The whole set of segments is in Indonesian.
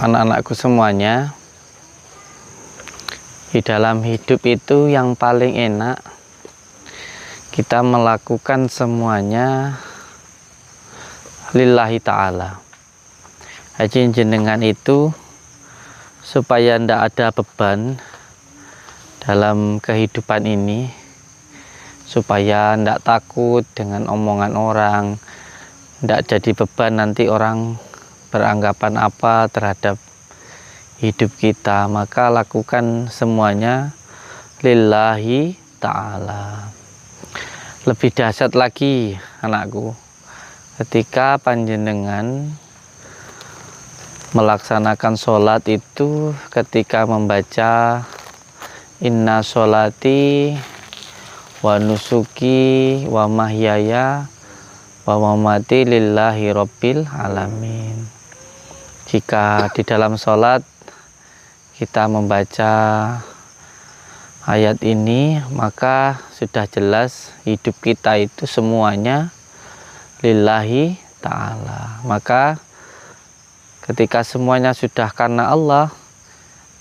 anak-anakku semuanya, di dalam hidup itu yang paling enak kita melakukan semuanya lillahi ta'ala. Haji jenengan itu supaya ndak ada beban dalam kehidupan ini, supaya ndak takut dengan omongan orang, ndak jadi beban nanti orang beranggapan apa terhadap hidup kita, maka lakukan semuanya lillahi ta'ala. Lebih dahsyat lagi anakku, ketika panjenengan melaksanakan sholat itu, ketika membaca inna sholati wa nusuki wa mahyaya wa mamati lillahi rabbil alamin. Jika di dalam sholat kita membaca ayat ini, maka sudah jelas hidup kita itu semuanya lillahi ta'ala. Maka ketika semuanya sudah karena Allah,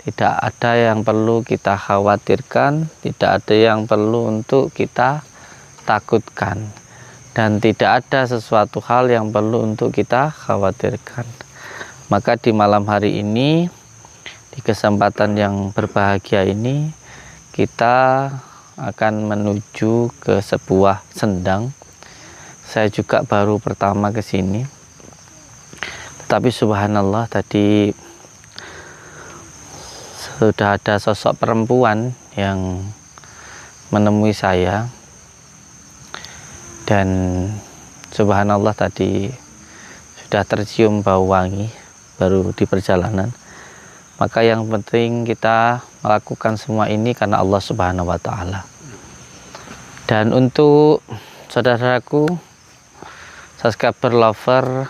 tidak ada yang perlu kita khawatirkan, tidak ada yang perlu untuk kita takutkan, dan tidak ada sesuatu hal yang perlu untuk kita khawatirkan. Maka di malam hari ini, di kesempatan yang berbahagia ini, kita akan menuju ke sebuah sendang. Saya juga baru pertama ke sini, tetapi subhanallah tadi sudah ada sosok perempuan yang menemui saya, dan subhanallah tadi sudah tercium bau wangi baru di perjalanan. Maka yang penting kita melakukan semua ini karena Allah Subhanahu wa Ta'ala. Dan untuk saudaraku subscriber lover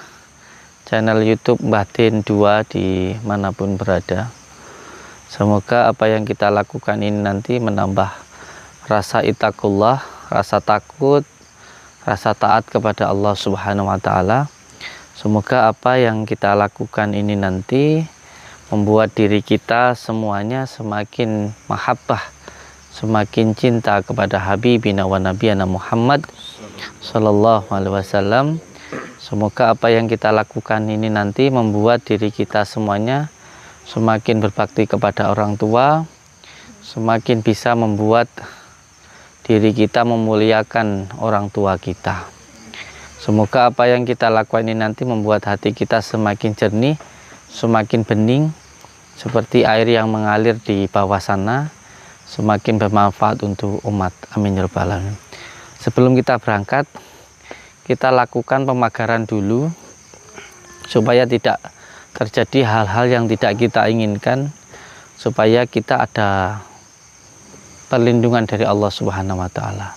channel YouTube Mbah Din 2 di manapun berada, semoga apa yang kita lakukan ini nanti menambah rasa ittaqullah, rasa takut, rasa taat kepada Allah Subhanahu wa Ta'ala. Semoga apa yang kita lakukan ini nanti membuat diri kita semuanya semakin mahabbah, semakin cinta kepada Habibina wa Nabiyana Muhammad Sallallahu Alaihi Wasallam. Semoga apa yang kita lakukan ini nanti membuat diri kita semuanya semakin berbakti kepada orang tua, semakin bisa membuat diri kita memuliakan orang tua kita. Semoga apa yang kita lakukan ini nanti membuat hati kita semakin jernih, semakin bening, seperti air yang mengalir di bawah sana, semakin bermanfaat untuk umat. Amin ya rabbal alamin. Sebelum kita berangkat, kita lakukan pemagaran dulu supaya tidak terjadi hal-hal yang tidak kita inginkan, supaya kita ada perlindungan dari Allah Subhanahu wa Ta'ala.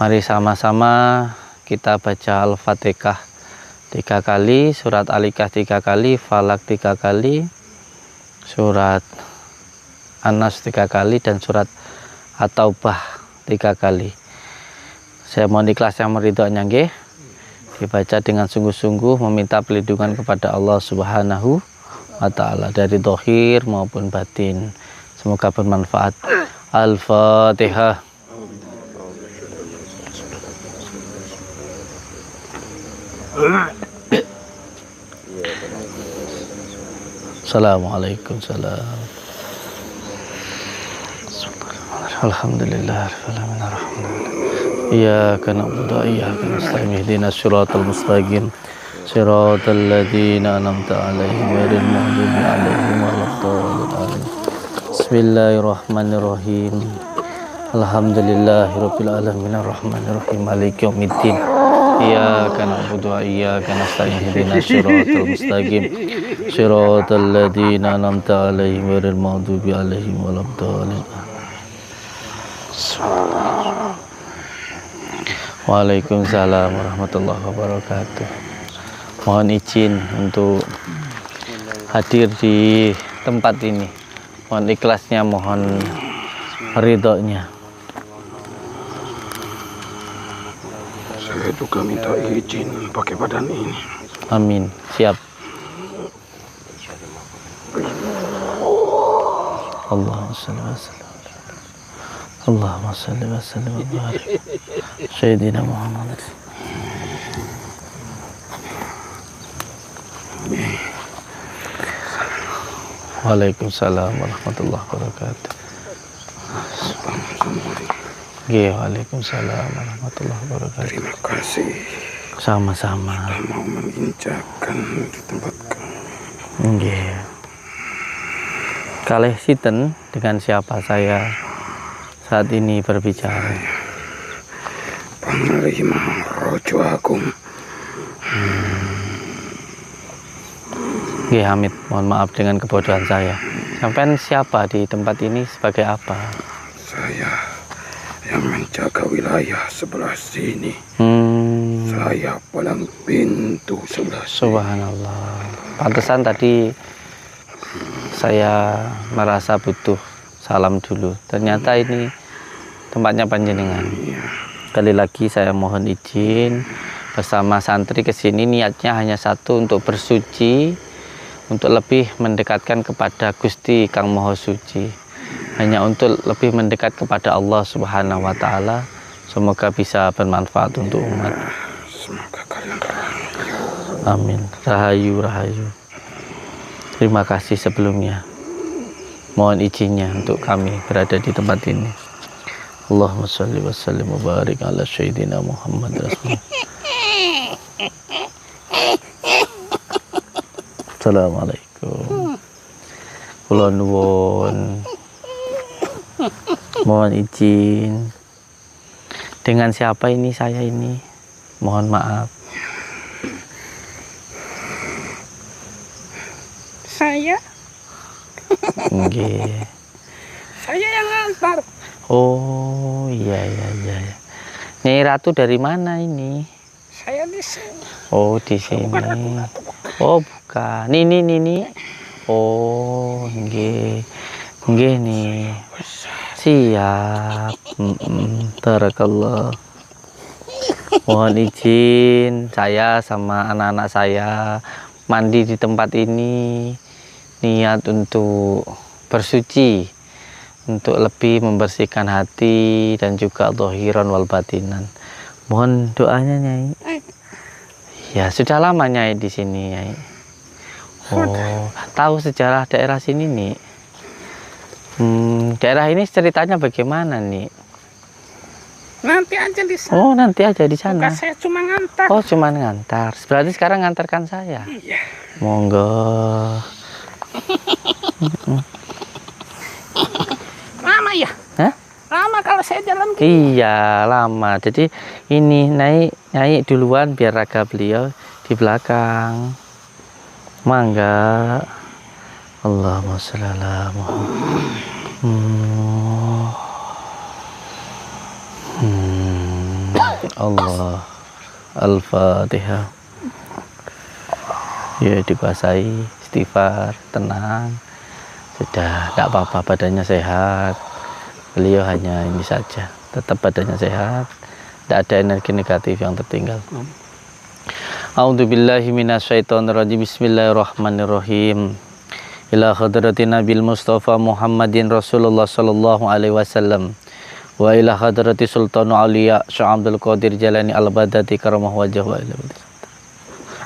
Mari sama-sama kita baca Al-Fatihah 3 kali, surat Al-Ikhlas 3 kali, Falak 3 kali, surat An-Nas 3 kali, dan surat At-Taubah 3 kali. Saya mohon ikhlas yang meridhonya nggih, dibaca dengan sungguh-sungguh meminta perlindungan kepada Allah Subhanahu wa Ta'ala dari zahir maupun batin. Semoga bermanfaat. Al-Fatihah. Assalamualaikum salam. Alhamdulillah iyyaka na'budu wa iyyaka nasta'in ihdinas siratal mustaqim siratal ladzina an'amta 'alaihim ghairil maghdubi 'alaihim waladdallin. Bismillahirrahmanirrahim. Alhamdulillahirabbil alamin arrahmanir rahim maliki yaumiddin. Iyyaka na'budu wa iyyaka nasta'in ihdinas siratal mustaqim siratal ladzina an'amta 'alaihim ghairil maghdubi 'alaihim waladdallin. Waalaikumsalam warahmatullahi wabarakatuh. Mohon izin untuk hadir di tempat ini. Mohon ikhlasnya, mohon ridhonya. Saya juga minta izin pakai badan ini. Amin. Siap. Allahumma shalli wa sallim. Allahumma shalli wa sallim wa barik. Sayyidina Muhammad. Waalaikumsalam warahmatullahi wabarakatuh. Waalaikumsalam warahmatullahi wabarakatuh. Terima kasih. Sama-sama. Sudah mau menginjakan di tempat kami. Nggih. Kalih sinten, dengan siapa saya saat ini berbicara? Panglima Rojo Agung. Nggih, Hamid, mohon maaf dengan kebodohan saya. Sampean siapa di tempat ini, sebagai apa? Saya yang menjaga wilayah sebelah sini. Saya palang pintu sebelah sini. Subhanallah. Pantesan tadi saya merasa butuh salam dulu. Ternyata ini tempatnya panjenengan. Kali lagi saya mohon izin bersama santri ke sini, niatnya hanya satu, untuk bersuci, untuk lebih mendekatkan kepada Gusti Kang Maha Suci, hanya untuk lebih mendekat kepada Allah Subhanahu wa Ta'ala. Semoga bisa bermanfaat untuk umat. Semoga kalian rahayu. Amin. Rahayu, rahayu. Terima kasih sebelumnya. Mohon izinnya untuk kami berada di tempat ini. Allahumma sholli wa sallim wa barik ala sayyidina Muhammad Rasulullah. Assalamualaikum. Kula nuwun. Mohon izin. Dengan siapa ini saya ini? Mohon maaf. Saya Nggih. Saya yang ngantar. Oh, iya. Nyai Ratu dari mana ini? Saya di sini. Oh, di sini. Oh, bukan. Nini. Oh, nggih. Nggih nih. Siap. Barakallah. Mohon izin, saya sama anak-anak saya mandi di tempat ini, niat untuk bersuci, untuk lebih membersihkan hati dan juga dhahiran wal batinan. Mohon doanya, Nyai. Ya, sudah lama Nyai di sini, Nyai. Oh, tahu sejarah daerah sini, nih. Daerah ini ceritanya bagaimana, nih? Nanti aja di sana. Oh, nanti aja di sana. Bukan, saya cuma ngantar. Oh, cuma ngantar. Berarti sekarang ngantarkan saya. Iya. Monggo. Lama ya? Hah? Lama kalau saya jalan gini. Iya, lama. Jadi ini naik duluan biar raga beliau di belakang. Mangga. Allahumma sholli ala Muhammad. Allah. Al-Fatihah. Ya, dikuasai, istighfar, tenang. Sudah, tidak apa-apa, badannya sehat. Beliau hanya ini saja, tetap badannya sehat, tidak ada energi negatif yang tertinggal. A'udzubillahi minasyaitonirrajim. Bismillahirrahmanirrahim. Ila hadratin Nabil Mustafa Muhammadin Rasulullah sallallahu alaihi wasallam. Wa ila hadrati Sultanu Auliya Syekh Abdul Qadir Jalani Al-Badati karamah wajah wa ila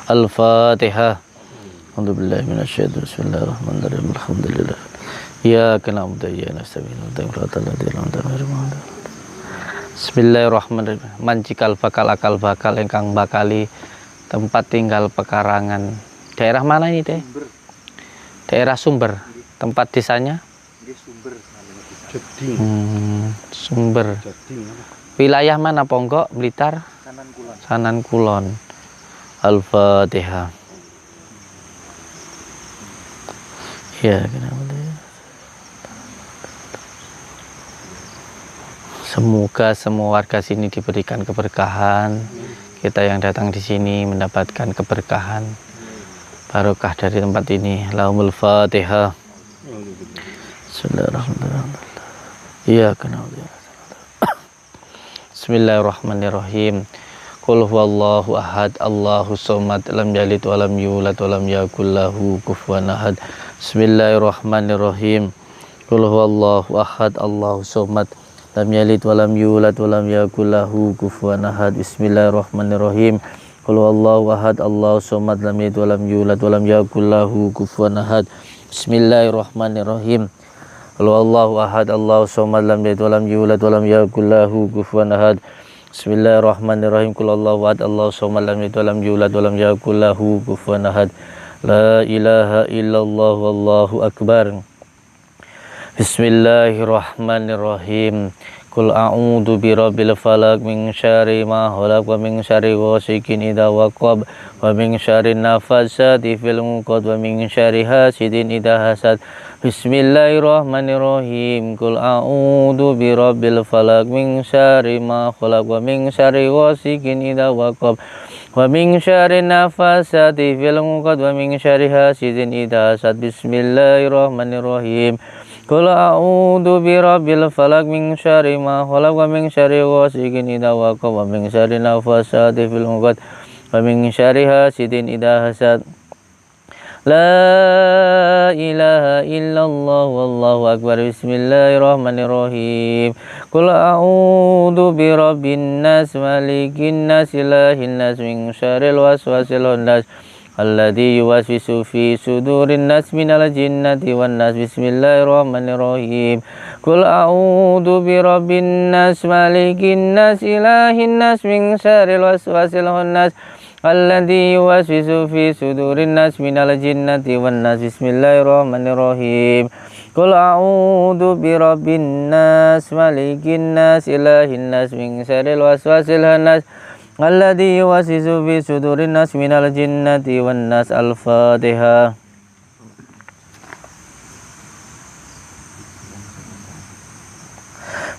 Al-Fatihah. Alhamdulillah minasyaitonir rajim. Bismillahirrahmanirrahim. Alhamdulillah. Ya kana mudayyan nasta'in. Bismillahirrahmanirrahim. Mancikal akal bakal engkang bakali tempat tinggal pekarangan. Daerah mana ini, Teh? Daerah Sumber. Tempat desanya? Sumber. Wilayah mana, Ponggok, Blitar? Sanan Kulon. Al-Fatihah. Ya, semoga semua warga sini diberikan keberkahan. Kita yang datang di sini mendapatkan keberkahan, barokah dari tempat ini. Lahumul Fatihah. Bismillahirrahmanirrahim. Qul huwallahu ahad, Allahus samad, lam yalid wa lam yulad wa lam yakul lahu kufuwan ahad. Bismillahirrahmanirrahim. Qul huwallahu ahad, Allahu somad, lam yalid walam yulad walam yakul lahu kufuwan ahad. Bismillahirrahmanirrahim. Qul huwallahu ahad, Allahu somad, lam yalid walam yulad walam yakul lahu kufuwan ahad. Bismillahirrahmanirrahim. Qul huwallahu ahad, Allahu somad, lam yalid walam yulad walam yakul lahu kufuwan ahad. Bismillahirrahmanirrahim. Qul huwallahu ahad, Allahu somad, lam yalid walam yulad walam yakul lahu kufuwan ahad. La ilaha illallah wallahu akbar. Bismillahirrahmanirrahim. Qul a'udzu birabbil falaq min syarri ma khalaq wa min syarri ghasikin idza waqab wa min syarri nafasati fil 'uqad wa min syarri hasidin idza hasad. Bismillahirrahmanirrahim. Qul a'udzu birabbil falaq min syarri ma khalaq wa min syarri ghasikin idza waqab wa min syarri nafasati fil 'uqad wa min syarri hasidin idza hasad. Bismillahirrahmanirrahim. Qul a'udzu birabbil falaq min syarri ma khalaq wa min syarri ghasikin idza waqab wa min syarri nafasati fil 'uqad wa min syarri hasidin idza hasad. La ilaha illallah wallahu akbar. Bismillahirrahmanirrahim. Qul a'udzu birabbin nas malikin nas ilahin nas min syarril waswasil khannas alladzi yuwaswisu fi sudurin nas minal jinnati wan nas. Bismillahirrahmanirrahim. Qul a'udzu birabbin nas malikin nas ilahin nas min syarril waswasil khannas alladzi yuwaswisu fi sudurin nas minal jinnati wan nas. Bismillahirrahmanirrahim. Qul a'udzu birabbin nas malikin nas ilahin nas min syarril waswasil khannas alladzi yuwaswisu fi sudurin nas minal jinnati wan nas. Al-Fatihah.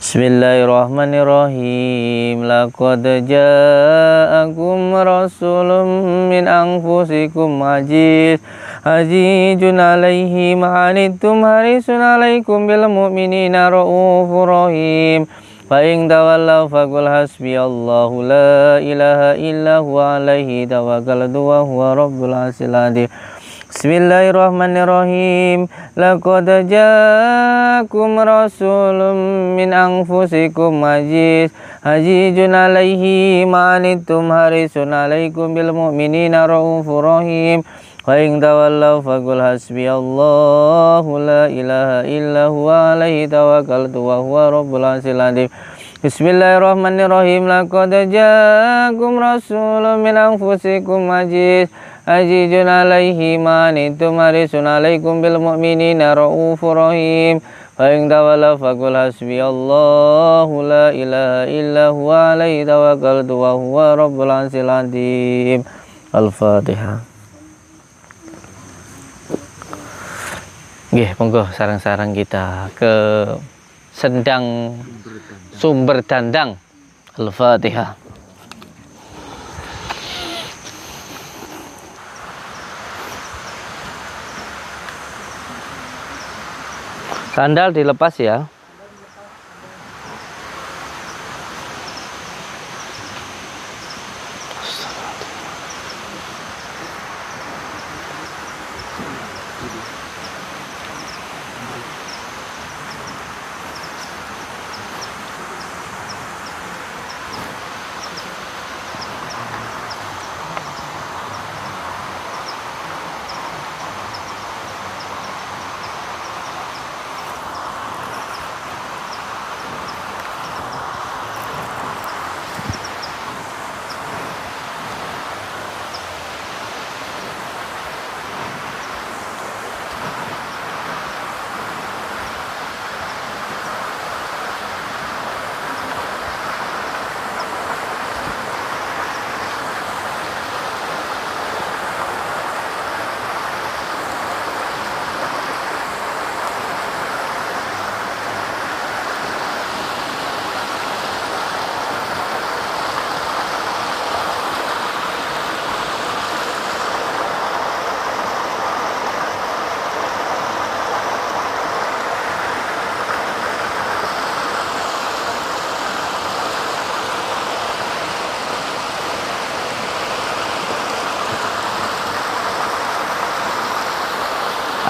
Bismillahirrahmanirrahim. Laqad ja'akum rasulun min anfusikum azizun alaihi ma anittum harisun alaikum bil mu'minina raufur rahim. Fa in tawallaw faqul hasbiyallahu la ilaha illa huwa alaihi tawakkaltu wa huwa rabbul arsyil azim. Bismillahirrahmanirrahim. Laqad ja'akum rasulun min anfusikum azizun alaihi ma anittum harisun alaikum bil mu'minina raufur rahim. Wa in tawallaw faqul hasbiyallahu la ilaha illa huwa alaihi tawakkaltu wa huwa rabbul arsyil azim. Bismillahirrahmanirrahim. Laqad ja'akum rasulun min anfusikum azizun alaihi ma anittum harisun alaikum bil mu'minina raufur rahim. Fa in tawallaw faqul hasbiyallahu la ilaha illa huwa alaihi tawakkaltu wa huwa rabbul arsyil azim. Al-Fatihah. Nggih, monggo sareng-sareng kita ke Sendang Sumber Dandang. Al-Fatihah. Sandal dilepas ya.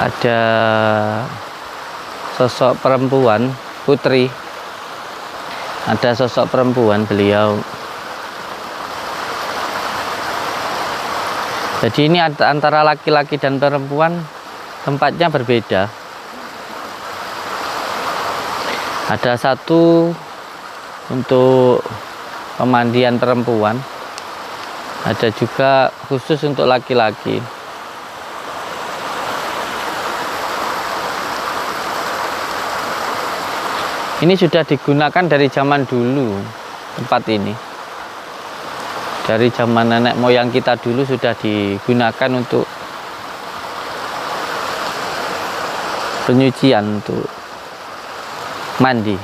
Ada sosok perempuan, putri. Ada sosok perempuan beliau. Jadi ini antara laki-laki dan perempuan tempatnya berbeda. Ada satu untuk pemandian perempuan, ada juga khusus untuk laki-laki. Ini sudah digunakan dari zaman dulu tempat ini. Dari zaman nenek moyang kita dulu sudah digunakan untuk penyucian, untuk mandi.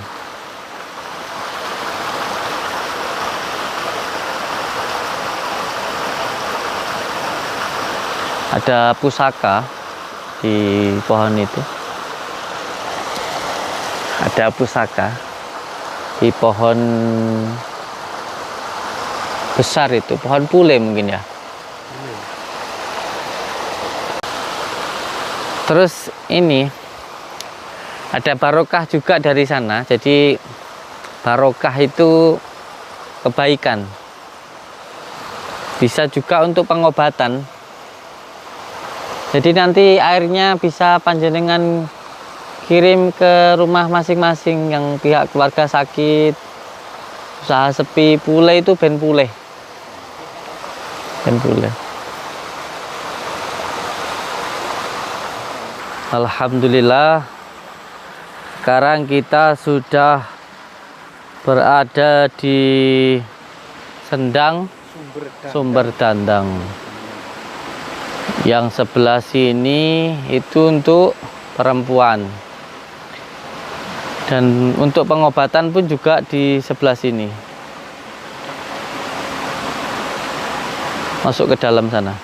Ada pusaka di pohon itu. Ada pusaka di pohon besar itu, pohon pule mungkin ya. Terus ini ada barokah juga dari sana. Jadi barokah itu kebaikan. Bisa juga untuk pengobatan. Jadi nanti airnya bisa panjenengan kirim ke rumah masing-masing yang pihak keluarga sakit, usaha sepi, pule itu ben pule. Ben pule. Alhamdulillah, sekarang kita sudah berada di Sendang Sumber Dandang. Yang sebelah sini itu untuk perempuan, dan untuk pengobatan pun juga di sebelah sini. Masuk ke dalam sana.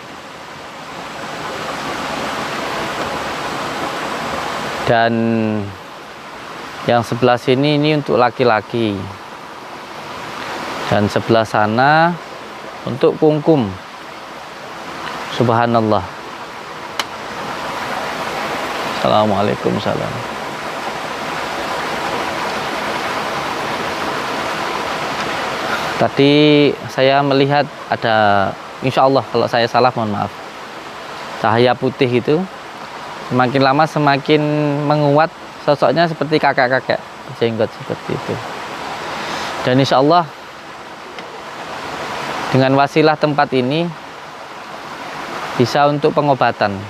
Dan yang sebelah sini ini untuk laki-laki, dan sebelah sana untuk kungkum. Subhanallah. Assalamualaikum salam. Tadi saya melihat ada, insya Allah kalau saya salah mohon maaf, cahaya putih itu semakin lama semakin menguat, sosoknya seperti kakek-kakek jenggot seperti itu. Dan insya Allah dengan wasilah tempat ini bisa untuk pengobatan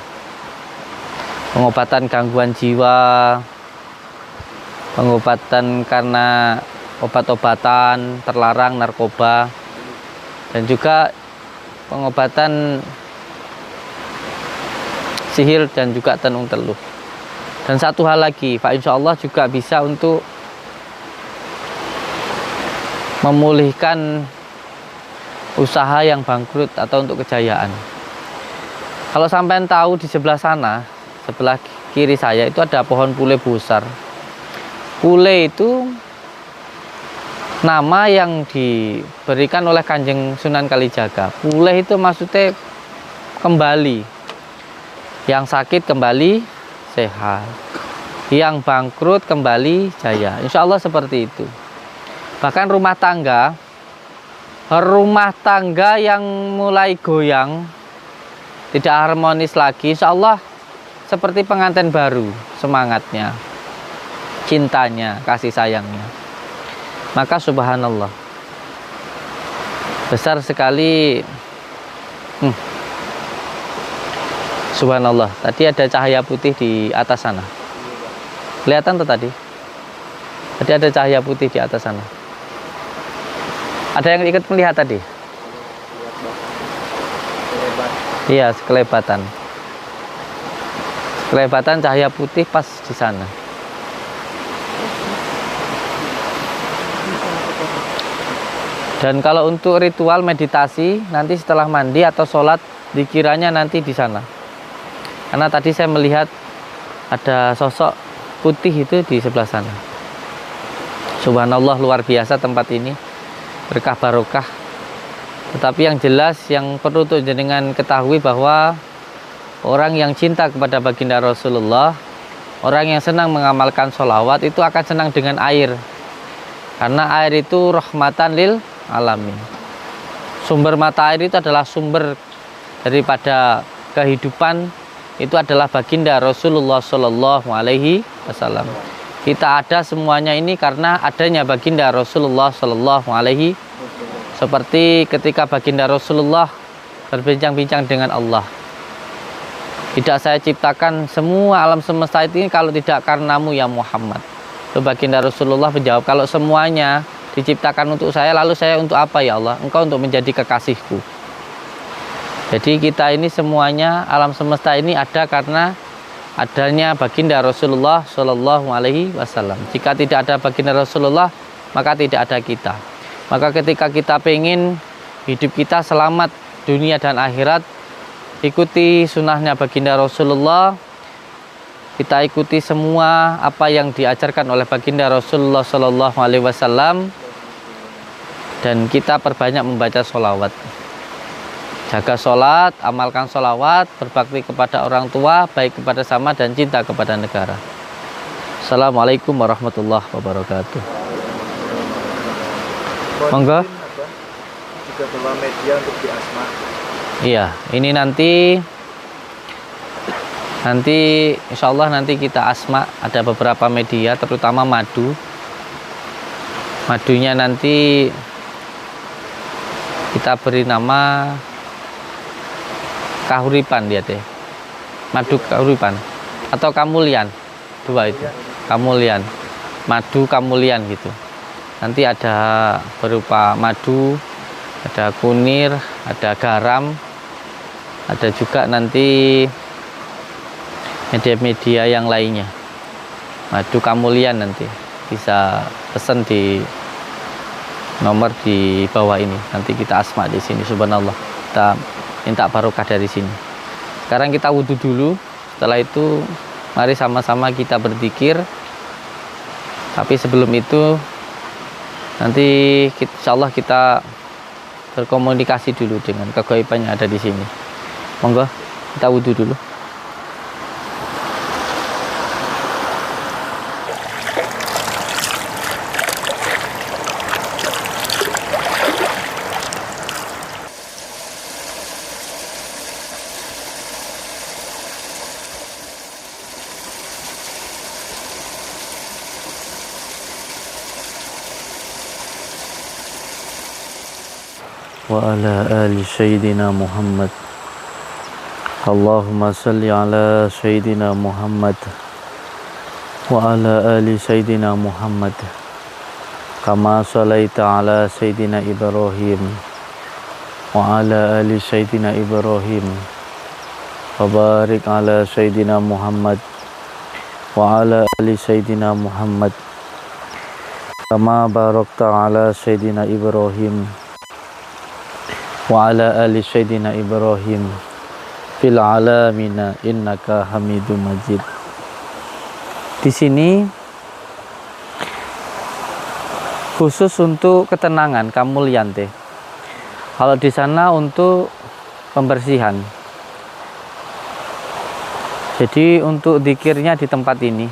gangguan jiwa, pengobatan karena obat-obatan terlarang, narkoba, dan juga pengobatan sihir dan juga tenung teluh. Dan satu hal lagi, Pak, insya Allah juga bisa untuk memulihkan usaha yang bangkrut atau untuk kejayaan. Kalau sampean tahu di sebelah sana, sebelah kiri saya itu ada pohon pule besar. Pule itu nama yang diberikan oleh Kanjeng Sunan Kalijaga. Pule itu maksudnya kembali. Yang sakit kembali sehat, yang bangkrut kembali jaya. Insya Allah seperti itu. Bahkan rumah tangga yang mulai goyang, tidak harmonis lagi, insya Allah seperti pengantin baru, semangatnya, cintanya, kasih sayangnya. Maka subhanallah, besar sekali. Subhanallah, tadi ada cahaya putih di atas sana. Kelihatan tuh tadi? Tadi ada cahaya putih di atas sana. Ada yang ikut melihat tadi? Iya, sekelebatan. Sekelebatan cahaya putih pas di sana. Dan kalau untuk ritual meditasi, nanti setelah mandi atau sholat, dikiranya nanti di sana. Karena tadi saya melihat ada sosok putih itu di sebelah sana. Subhanallah, luar biasa tempat ini. Berkah barokah. Tetapi yang jelas, yang perlu untuk jenengan ketahui bahwa orang yang cinta kepada baginda Rasulullah Orang yang senang mengamalkan sholawat itu akan senang dengan air. Karena air itu rahmatan lil alamin. Sumber mata air itu adalah sumber daripada kehidupan, itu adalah baginda Rasulullah Shallallahu Alaihi Wasallam. Kita ada semuanya ini karena adanya baginda Rasulullah Shallallahu Alaihi. Seperti ketika baginda Rasulullah berbincang-bincang dengan Allah. Tidak saya ciptakan semua alam semesta ini kalau tidak karenamu ya Muhammad. Lalu baginda Rasulullah menjawab, kalau semuanya diciptakan untuk saya, lalu saya untuk apa ya Allah? Engkau untuk menjadi kekasihku. Jadi kita ini semuanya, alam semesta ini ada karena adanya baginda Rasulullah Shallallahu Alaihi Wasallam. Jika tidak ada baginda Rasulullah, maka tidak ada kita. Maka ketika kita pengen hidup kita selamat dunia dan akhirat, ikuti sunnahnya baginda Rasulullah. Kita ikuti semua apa yang diajarkan oleh baginda Rasulullah Shallallahu Alaihi Wasallam, dan kita perbanyak membaca sholawat. Jaga sholat, amalkan sholawat, berbakti kepada orang tua, baik kepada sama dan cinta kepada negara. Assalamualaikum warahmatullahi wabarakatuh. Monggo. Juga bawa media untuk di Asma. Iya, ini nanti insya Allah nanti kita Asma ada beberapa media, terutama madu. Madunya nanti kita beri nama Kahuripan, dia teh. Madu Kahuripan atau Kamulian, dua itu. Kamulian, madu Kamulian gitu. Nanti ada berupa madu, ada kunir, ada garam, ada juga nanti media-media yang lainnya. Madu Kamulian nanti bisa pesan di nomor di bawah ini. Nanti kita Asma di sini, subhanallah. Kita minta barokah dari sini. Sekarang kita wudhu dulu. Setelah itu mari sama-sama kita berzikir. Tapi sebelum itu nanti insya Allah kita berkomunikasi dulu dengan kegaiban yang ada di sini. Monggo kita wudhu dulu. Wa ala ali sayyidina Muhammad. Allahumma salli ala sayyidina Muhammad wa ala ali sayyidina Muhammad kama sallaita ala sayyidina Ibrahim wa ala ali sayyidina Ibrahim wa barik ala sayyidina Muhammad wa ala ali sayyidina Muhammad kama barakta ala sayyidina Ibrahim wa ala ali sayyidina Ibrahim fil alamina innaka Hamidum Majid. Di sini khusus untuk ketenangan Kamulian teh. Kalau di sana untuk pembersihan. Jadi untuk zikirnya di tempat ini.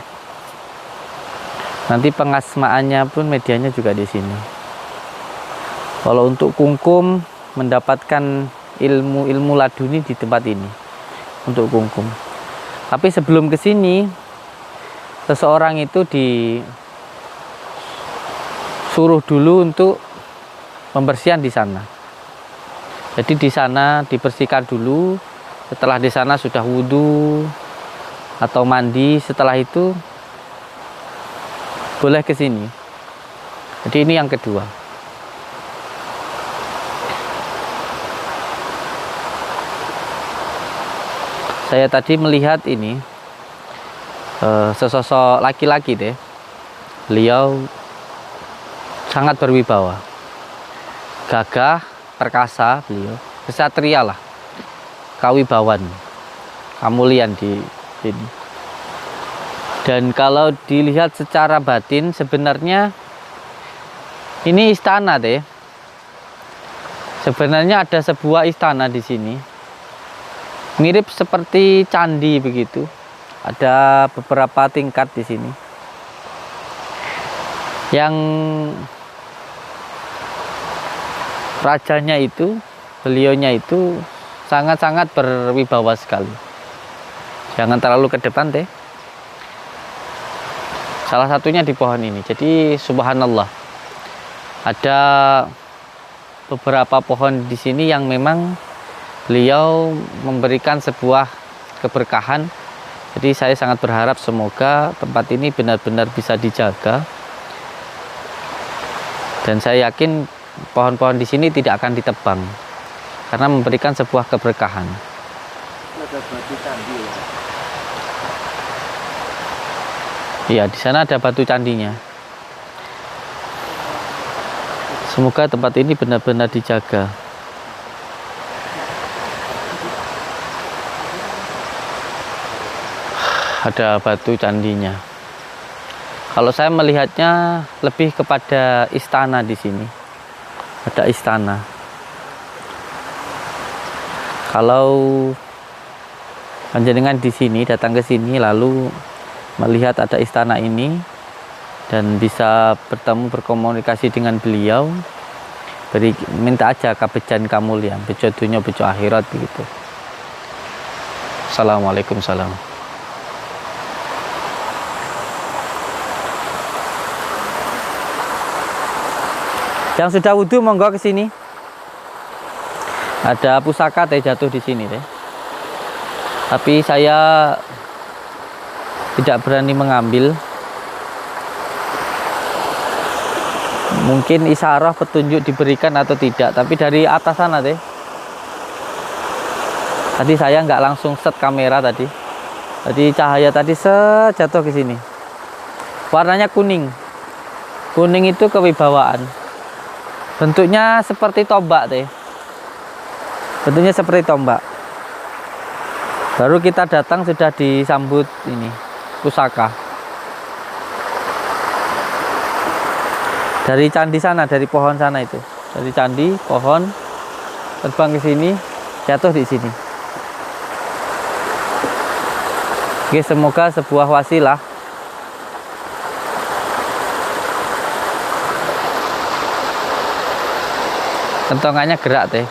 Nanti pengasmaannya pun medianya juga di sini. Kalau untuk kungkum mendapatkan ilmu laduni di tempat ini untuk kungkum. Tapi sebelum ke sini seseorang itu disuruh dulu untuk pembersihan di sana. Jadi di sana dibersihkan dulu. Setelah di sana sudah wudhu atau mandi, setelah itu boleh ke sini. Jadi ini yang kedua. Saya tadi melihat ini sesosok laki-laki deh. Beliau sangat berwibawa, gagah, perkasa. Beliau kesatria lah, kawibawan, Kamulian di sini. Dan kalau dilihat secara batin sebenarnya ini istana deh. Sebenarnya ada sebuah istana di sini. Mirip seperti candi begitu. ada beberapa tingkat di sini. Yang rajanya itu, beliaunya itu sangat-sangat berwibawa sekali. Jangan terlalu ke depan teh. Salah satunya di pohon ini. Jadi subhanallah, ada beberapa pohon di sini yang memang beliau memberikan sebuah keberkahan. Jadi saya sangat berharap semoga tempat ini benar-benar bisa dijaga. Dan saya yakin pohon-pohon di sini tidak akan ditebang karena memberikan sebuah keberkahan. Ada batu candi ya. Iya, di sana ada batu candinya. Semoga tempat ini benar-benar dijaga. Ada batu candinya. Kalau saya melihatnya lebih kepada istana di sini. Ada istana. Kalau panjenengan di sini, datang ke sini lalu melihat ada istana ini dan bisa bertemu berkomunikasi dengan beliau, minta aja kabejan kamulian, bejo dunya bejo akhirat begitu. Assalamualaikum salam. Yang sudah wudhu monggo ke sini. Ada pusaka teh jatuh di sini teh. Tapi saya tidak berani mengambil. Mungkin isyarah petunjuk diberikan atau tidak, tapi dari atas sana teh. Tadi saya nggak langsung set kamera tadi. Tadi cahaya tadi set jatuh ke sini. Warnanya kuning. Kuning itu kewibawaan. Bentuknya seperti tombak teh. Bentuknya seperti tombak. Baru kita datang sudah disambut ini pusaka. Dari candi sana, dari pohon sana itu. Dari candi, pohon terbang ke sini, jatuh di sini. Oke, semoga sebuah wasilah kentongannya gerak teh.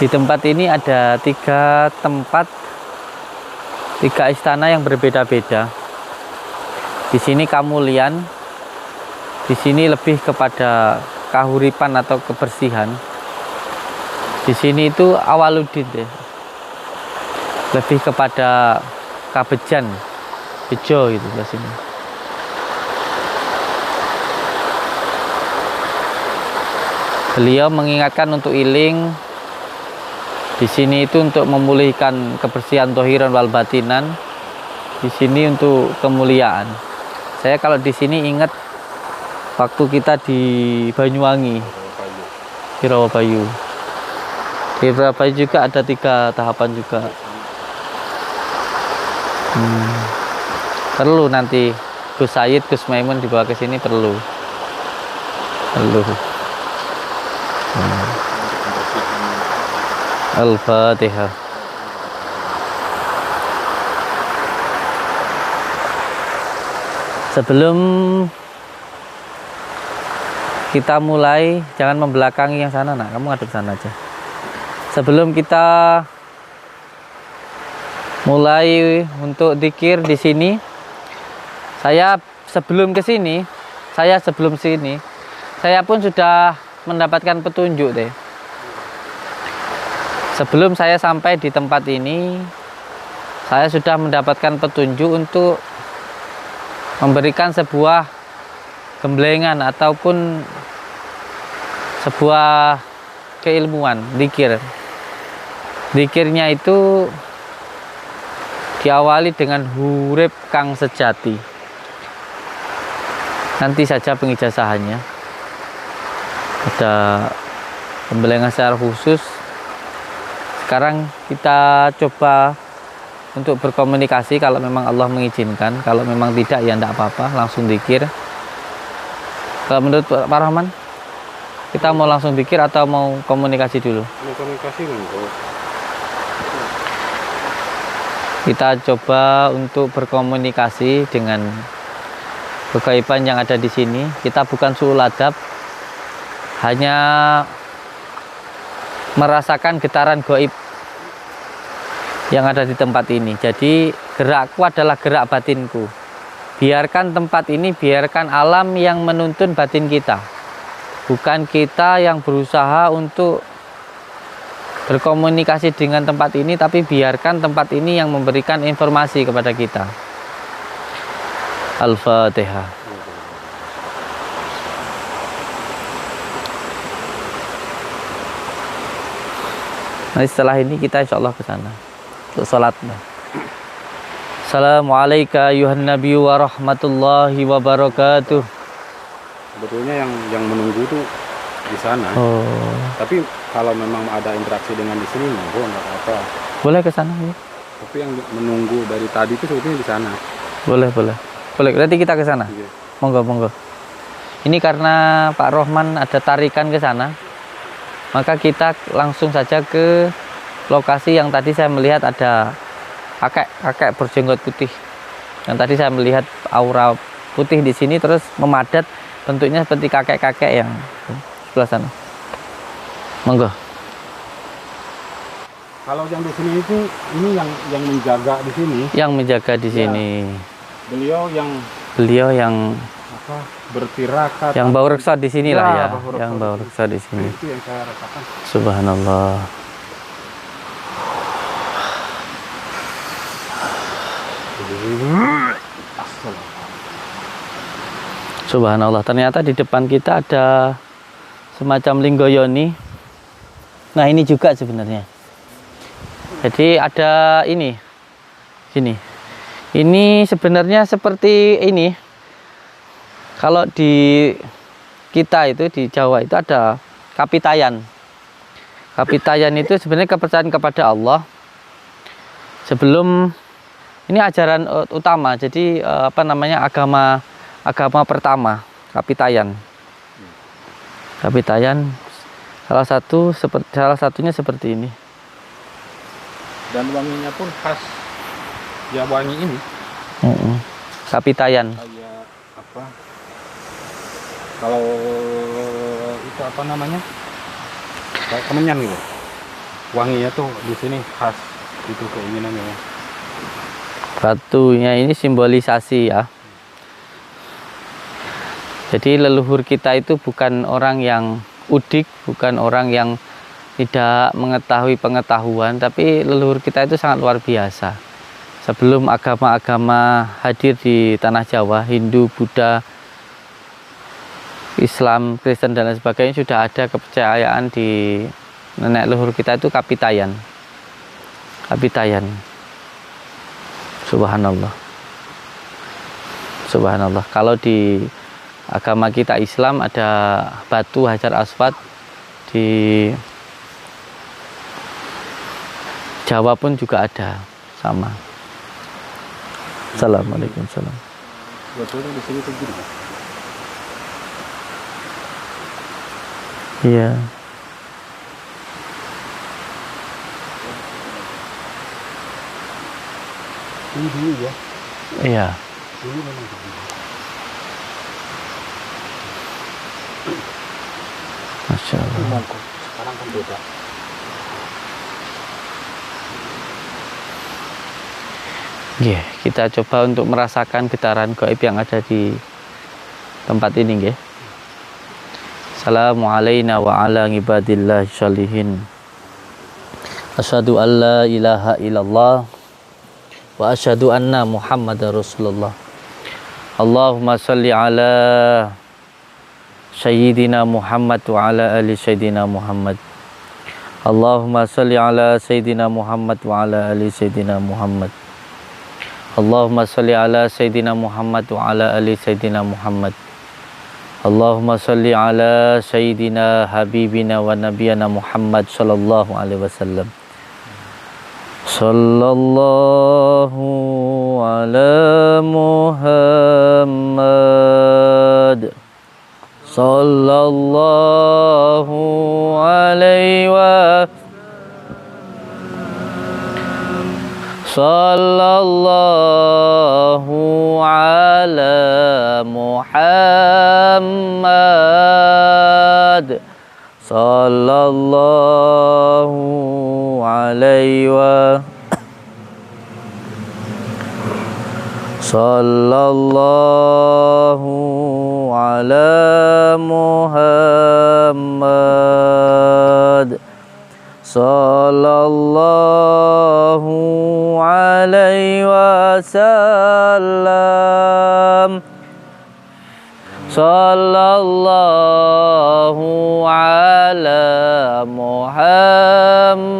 Di tempat ini ada tiga istana yang berbeda-beda. Di sini Kamulian, di sini lebih kepada kahuripan atau kebersihan. Di sini itu Awaludin deh. Lebih kepada kabejan, bejo gitu di sini. Beliau mengingatkan untuk iling. Di sini itu untuk memulihkan kebersihan tohiran wal batinan. Di sini untuk kemuliaan. Saya kalau di sini ingat waktu kita di Banyuwangi, di Rawabayu. Di Rawabayu juga ada 3 tahapan juga. Perlu nanti Gus Said, Gus Maimun dibawa ke sini perlu. Al-Fatihah. Sebelum kita mulai, jangan membelakangi yang sana, nak. Kamu ngadep sana aja. Sebelum kita mulai untuk zikir di sini, sebelum sini, saya pun sudah mendapatkan petunjuk deh. Sebelum saya sampai di tempat ini, saya sudah mendapatkan petunjuk untuk memberikan sebuah gemblengan ataupun sebuah keilmuan, zikir. Zikirnya itu diawali dengan hurib kang sejati. Nanti saja pengijazahannya. Ada gemblengan secara khusus. Sekarang kita coba untuk berkomunikasi kalau memang Allah mengizinkan. Kalau memang tidak ya tidak apa-apa, langsung zikir. Kalau menurut Pak Rahman, kita mau langsung zikir atau mau komunikasi dulu? Mau komunikasi monggo. Kita coba untuk berkomunikasi dengan kegaiban yang ada di sini. Kita bukan suul adab, hanya merasakan getaran gaib yang ada di tempat ini. Jadi gerakku adalah gerak batinku. Biarkan tempat ini, biarkan alam yang menuntun batin kita. Bukan kita yang berusaha untuk berkomunikasi dengan tempat ini, tapi biarkan tempat ini yang memberikan informasi kepada kita. Al-Fatihah. Nanti setelah ini kita insya Allah ke sana untuk sholat. Assalamualaikum ayuhan nabi wa rahmatullahi wa barakatuh. Sebetulnya yang menunggu tuh di sana. Oh, Tapi kalau memang ada interaksi dengan di sini, monggo nggak apa-apa. boleh ke sana ya? Tapi yang menunggu dari tadi itu sebetulnya di sana. Boleh. Berarti kita ke sana. Iya. Monggo. Ini karena Pak Rohman ada tarikan ke sana, maka kita langsung saja ke lokasi yang tadi saya melihat ada kakek berjenggot putih. Yang tadi saya melihat aura putih di sini terus memadat, bentuknya seperti kakek-kakek yang sebelah sana. Monggo. Kalau yang di sini itu ini yang menjaga di sini. Yang menjaga di sini. Beliau yang Beliau bertirakat. yang bau reksa di sini lah ya. bau reksa Yang bau di sini. reksa di sini. Itu yang saya rasakan. Subhanallah. Subhanallah, ternyata di depan kita ada semacam linggoyoni. Nah, ini juga sebenarnya. Jadi ada ini. Sini. Ini sebenarnya seperti ini. Kalau di kita itu di Jawa itu ada kapitayan. Kapitayan itu sebenarnya kepercayaan kepada Allah. Sebelum ini ajaran utama. Jadi agama pertama, kapitayan. Kapitayan salah satunya seperti ini. Dan wanginya pun khas ya wangi ini. Kapitayan. Kayak apa? Kalau itu apa namanya? Kayak kemenyan gitu. Wanginya tuh di sini khas itu keinginannya. Batunya ini simbolisasi ya. Jadi leluhur kita itu bukan orang yang udik, bukan orang yang tidak mengetahui pengetahuan, tapi leluhur kita itu sangat luar biasa. Sebelum agama-agama hadir di tanah Jawa, Hindu, Buddha, Islam, Kristen dan lain sebagainya, sudah ada kepercayaan di nenek leluhur kita itu kapitayan. Kapitayan. Subhanallah. Subhanallah. Kalau di agama kita Islam ada batu Hajar Aswad, di Jawa pun juga ada sama. Assalamualaikum salam. Betulnya di sini tuh gini. Iya. Ini dulu ya. Iya. Dulu memang begini. Masya Allah. Sekarang kan beda. Iya, kita coba untuk merasakan getaran gaib yang ada di tempat ini, nggih. Assalamualaikum wa ala ibadillah sholihin. Asyhadu an la ilaha illallah wa asyhadu anna Muhammadar Rasulullah. Allahumma sholli ala Sayyidina Muhammad wa ala ali Sayyidina Muhammad. Allahumma sholli ala Sayyidina Muhammad wa ala ali Sayyidina Muhammad. Allahumma sholli ala Sayyidina Muhammad wa ala ali Sayyidina Muhammad. Allahumma sholli ala Sayyidina Habibina wa Nabiyana Muhammad sallallahu alaihi wasallam. Sallallahu ala Muhammad. Sallallahu alaihi wa Sallallahu ala Muhammad. Sallallahu alaihi wa Sallallahu ala Muhammad. Sallallahu alaihi wasallam. Sallallahu ala Muhammad.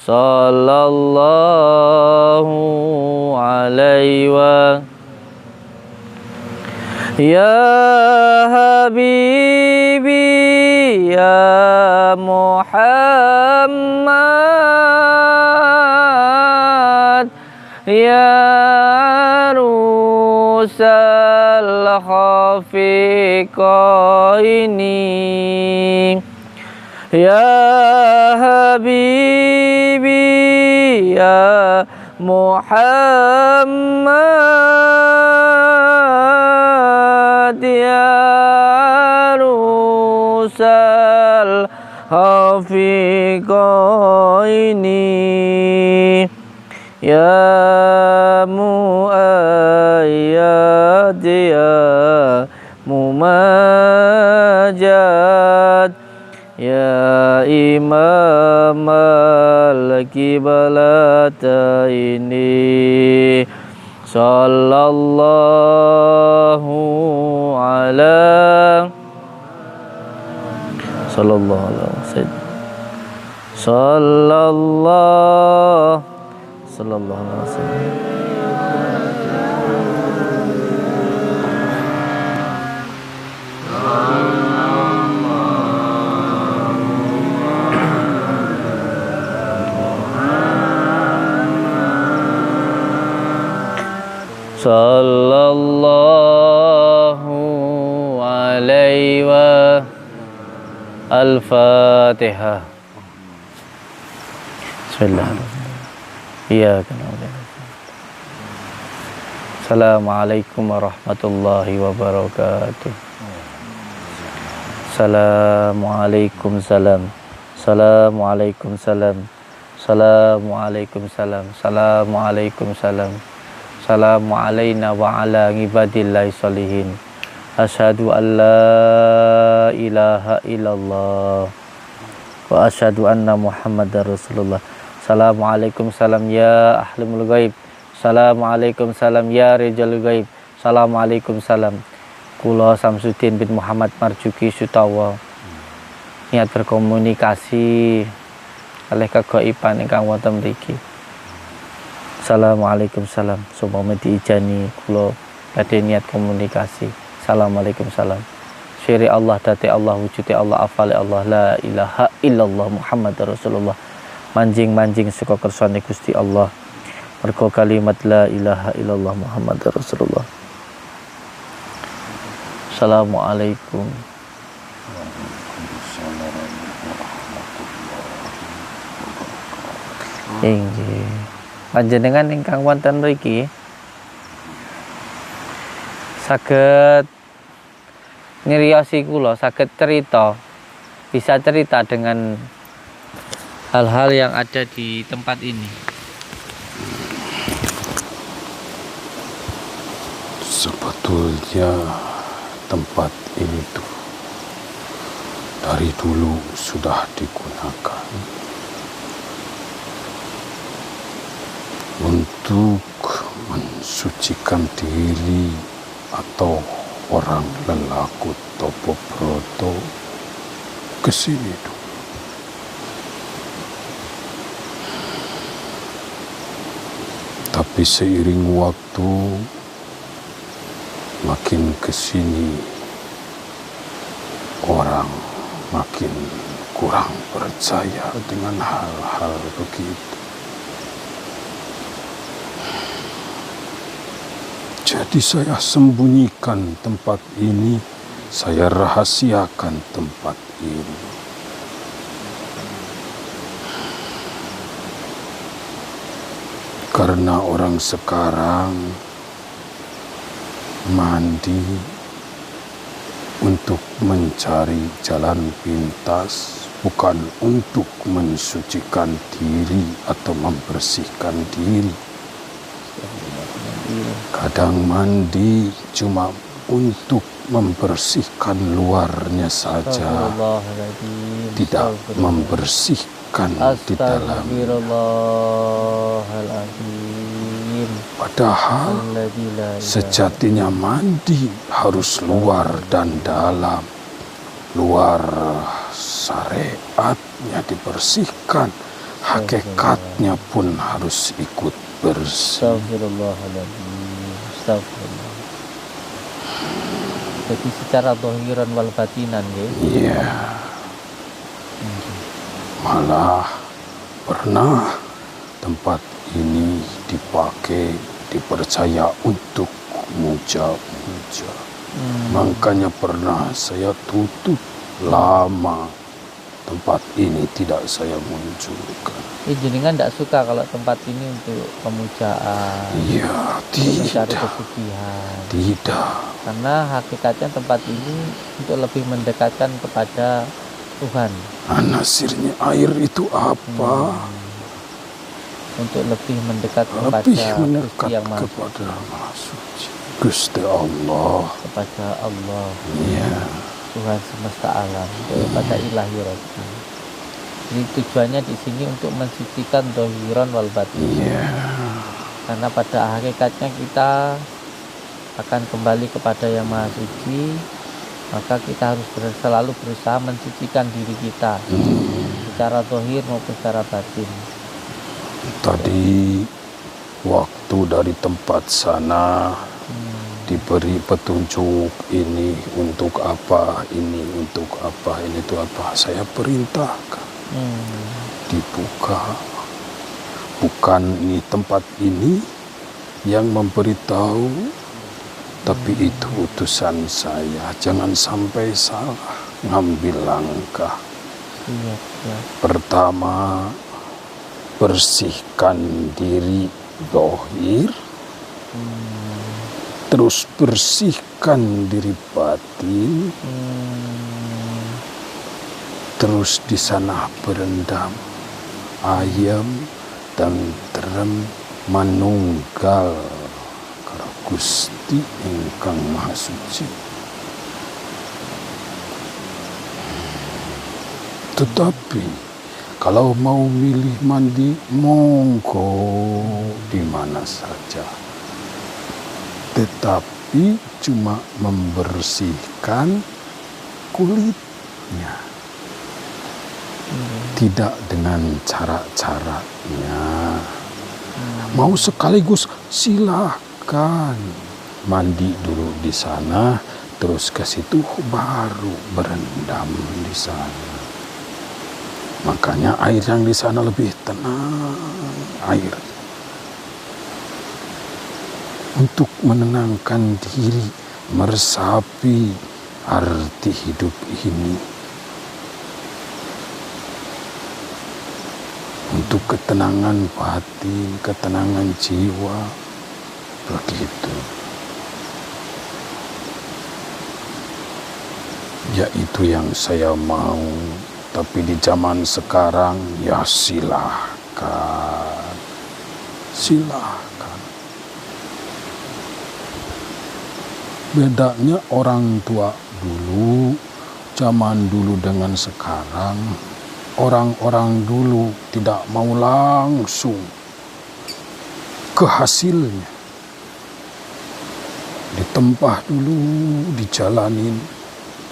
Sallallahu alaihi wa Ya Habibi ya Muhammad, ya Rusal Khafiqaini, ya Habibi ya Muhammad, ya Rusal Khafiqaini, ya Muayyad ya Mumajad, ya Imam al-Qiblataini. Sallallahu ala Sallallahu alaihi wasallam. Sallallahu alaihi wasallam. Sallallahu alaihi wa Al-Fatihah. Bismillahirrahmanirrahim. Iyyaka na'budu. Assalamualaikum warahmatullahi wabarakatuh. Assalamualaikum salam. Assalamualaikum salam. Assalamualaikum salam. Assalamualaikum salam. Assalamu alaina wa ala ibadillahi sholihin. Asyhadu an la ilaha illallah wa asyhadu anna Muhammadar Rasulullah. Assalamualaikum salam ya ahlimul ghaib. Assalamualaikum salam ya rijal ghaib. Assalamualaikum salam. Kula Samsudin bin Muhammad Marjuki Sutawa niat berkomunikasi oleh kegaiban ingkang wonten mriki. Assalamualaikum salam. Sumama diijani kula badhe niat komunikasi. Assalamualaikum salam. Syiri Allah, dati Allah, wujudi Allah, afali Allah, la ilaha illallah Muhammad Rasulullah. Manjing-manjing saka kersane Gusti Allah. Mergo kalimat la ilaha illallah Muhammad Rasulullah. Assalamualaikum. Inggih. Panjenengan ingkang wonten mriki saged ngriyasi kula, saged cerita, bisa cerita dengan hal-hal yang ada di tempat ini. Sebetulnya tempat ini tuh dari dulu sudah digunakan untuk mensucikan diri atau orang lelaku Topo Broto kesini tuh. Tapi seiring waktu makin kesini orang makin kurang percaya dengan hal-hal begitu. Jadi saya sembunyikan tempat ini, saya rahasiakan tempat ini. Karena orang sekarang mandi untuk mencari jalan pintas, bukan untuk mensucikan diri atau membersihkan diri. Kadang mandi cuma untuk membersihkan luarnya saja, tidak membersihkan di dalam. Padahal sejatinya mandi harus luar dan dalam. Luar syariatnya dibersihkan, hakikatnya pun harus ikut bersih. Astagfirullah. Jadi secara zahiran wal batinan ya. Iya. Malah pernah tempat ini dipakai, dipercaya untuk muja-muja. Makanya pernah saya tutup lama. Tempat ini tidak saya munculkan. Jenengan tidak suka kalau tempat ini untuk pemujaan, Iya, mencari tidak. pesugihan. Tidak. Karena hakikatnya tempat ini untuk lebih mendekatkan kepada Tuhan. Nasirnya air itu apa? Untuk lebih mendekat kepada Lebih Gusti mendekat yang Maha kepada Maha Suci. Gusti Allah. kepada Allah, Iya. Tuhan semesta alam, kepada ilahi Rabbi. Jadi tujuannya di sini untuk mensucikan zahiran wal batin. Iya. Karena pada hakikatnya kita akan kembali kepada yang Maha Suci, maka kita harus selalu berusaha mensucikan diri kita secara zahir maupun secara batin. Tadi waktu dari tempat sana diberi petunjuk, ini untuk apa, ini untuk apa, ini untuk apa. Saya perintahkan dibuka. Bukan ini tempat ini yang memberitahu, tapi itu utusan saya. Jangan sampai salah ngambil langkah. Iya. Pertama, bersihkan diri zahir, terus bersihkan diri batin, terus di sana berendam ayam dan terem manunggal karo Gusti ingkang Maha Suci. Tetapi kalau mau milih mandi, monggo di mana saja. Tetapi cuma membersihkan kulitnya. Tidak dengan cara-caranya. Mau sekaligus silakan. Mandi dulu di sana, terus ke situ baru berendam di sana. Makanya air yang di sana lebih tenang. Air untuk menenangkan diri, meresapi arti hidup ini. Untuk ketenangan batin, ketenangan jiwa, begitu. Ya itu yang saya mau. Tapi di zaman sekarang, ya silahkan. Silahkan. Bedanya orang tua dulu, zaman dulu dengan sekarang. Orang-orang dulu tidak mau langsung ke hasilnya. Ditempah dulu, dijalanin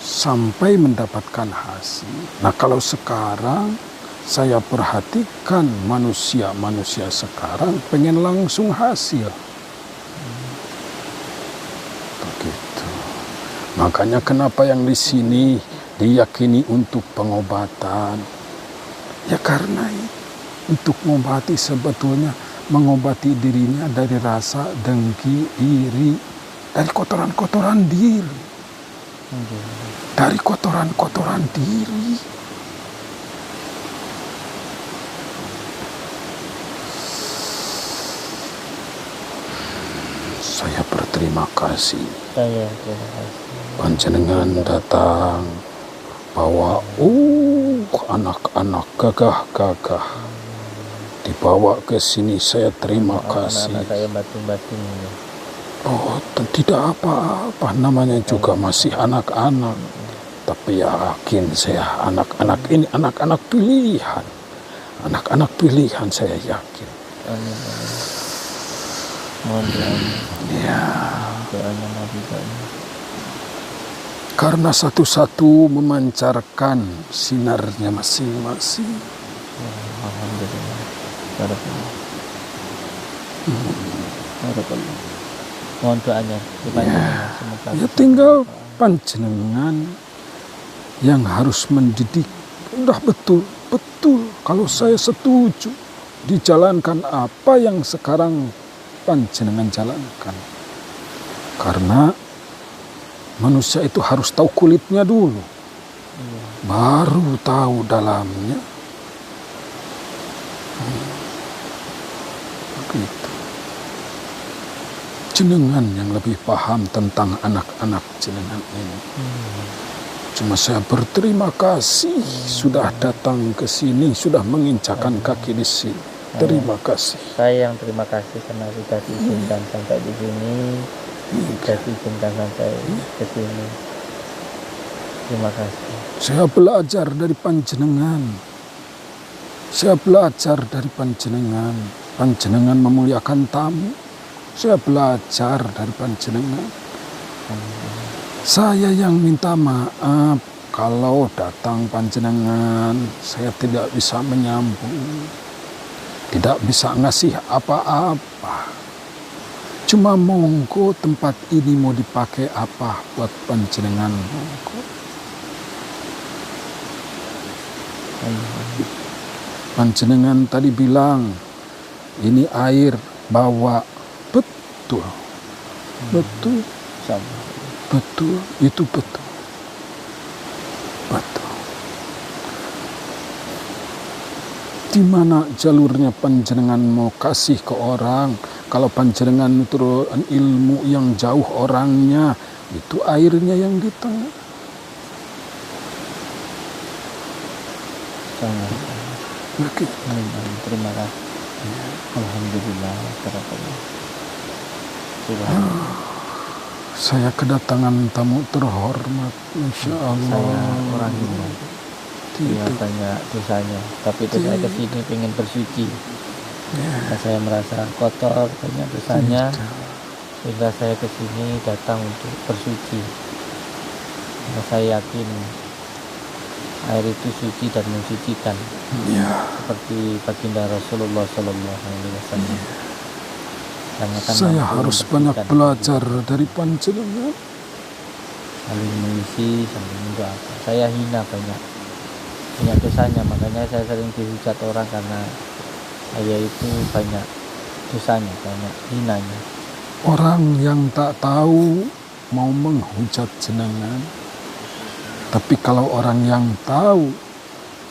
sampai mendapatkan hasil. Nah kalau sekarang saya perhatikan manusia-manusia sekarang pengen langsung hasil. Begitu. Makanya kenapa yang di sini diyakini untuk pengobatan. Ya karena untuk mengobati sebetulnya mengobati dirinya dari rasa dengki, iri, dari kotoran-kotoran diri. Dari kotoran-kotoran diri. Saya berterima kasih. Saya terima kasih. Panjenengan datang bawa anak-anak gagah-gagah dibawa ke sini. Saya terima kasih. Anak-anak saya batin-batin. Oh, tidak apa-apa, namanya juga masih anak-anak. Tapi yakin saya anak-anak ini anak-anak pilihan. Anak-anak pilihan saya yakin. Amin. Mohon doanya. Ya. Doanya Nabi doanya. Karena satu-satu memancarkan sinarnya masing-masing. Alhamdulillah. Barakallah. Barakallah. Mohon doanya. Semoga Ya tinggal panjenengan yang harus mendidik. Udah betul. Kalau saya setuju dijalankan apa yang sekarang panjenengan jalankan. Karena manusia itu harus tahu kulitnya dulu. Baru tahu dalamnya. Begitu. Jenengan yang lebih paham tentang anak-anak jenengan ini. Cuma saya berterima kasih sudah datang ke sini, sudah menginjakan kaki di sini. Terima kasih. Saya yang terima kasih karena sudah diizinkan sampai di sini. Sudah diizinkan sampai ke sini. Terima kasih. Saya belajar dari panjenengan. Saya belajar dari panjenengan. Panjenengan memuliakan tamu. Saya belajar dari panjenengan. Saya yang minta maaf kalau datang panjenengan saya tidak bisa menyambung, tidak bisa ngasih apa-apa. Cuma monggo tempat ini mau dipakai apa buat panjenengan, monggo. Panjenengan tadi bilang ini air bawa, betul. Betul, itu betul. Di mana jalurnya panjenengan mau kasih ke orang? Kalau panjenengan turun ilmu yang jauh orangnya, itu airnya yang di tengah. Begitu. Terima kasih. Alhamdulillah. Saya kedatangan tamu terhormat, Insya Allah. Saya orang Hindu. Dia banyak dosanya, tapi saya ke sini pengen bersuci. Karena saya merasa kotor, banyak dosanya. Sehingga saya ke sini datang untuk bersuci. Karena saya yakin air itu suci dan mensucikan. Seperti baginda Rasulullah SAW. Saya harus banyak belajar dari panjenengan. Saling mengisi, saling mendoakan. Saya hina banyak dosanya, makanya saya sering dihujat orang karena saya itu banyak dosanya, banyak hinanya. Orang yang tak tahu mau menghujat jenengan, tapi kalau orang yang tahu,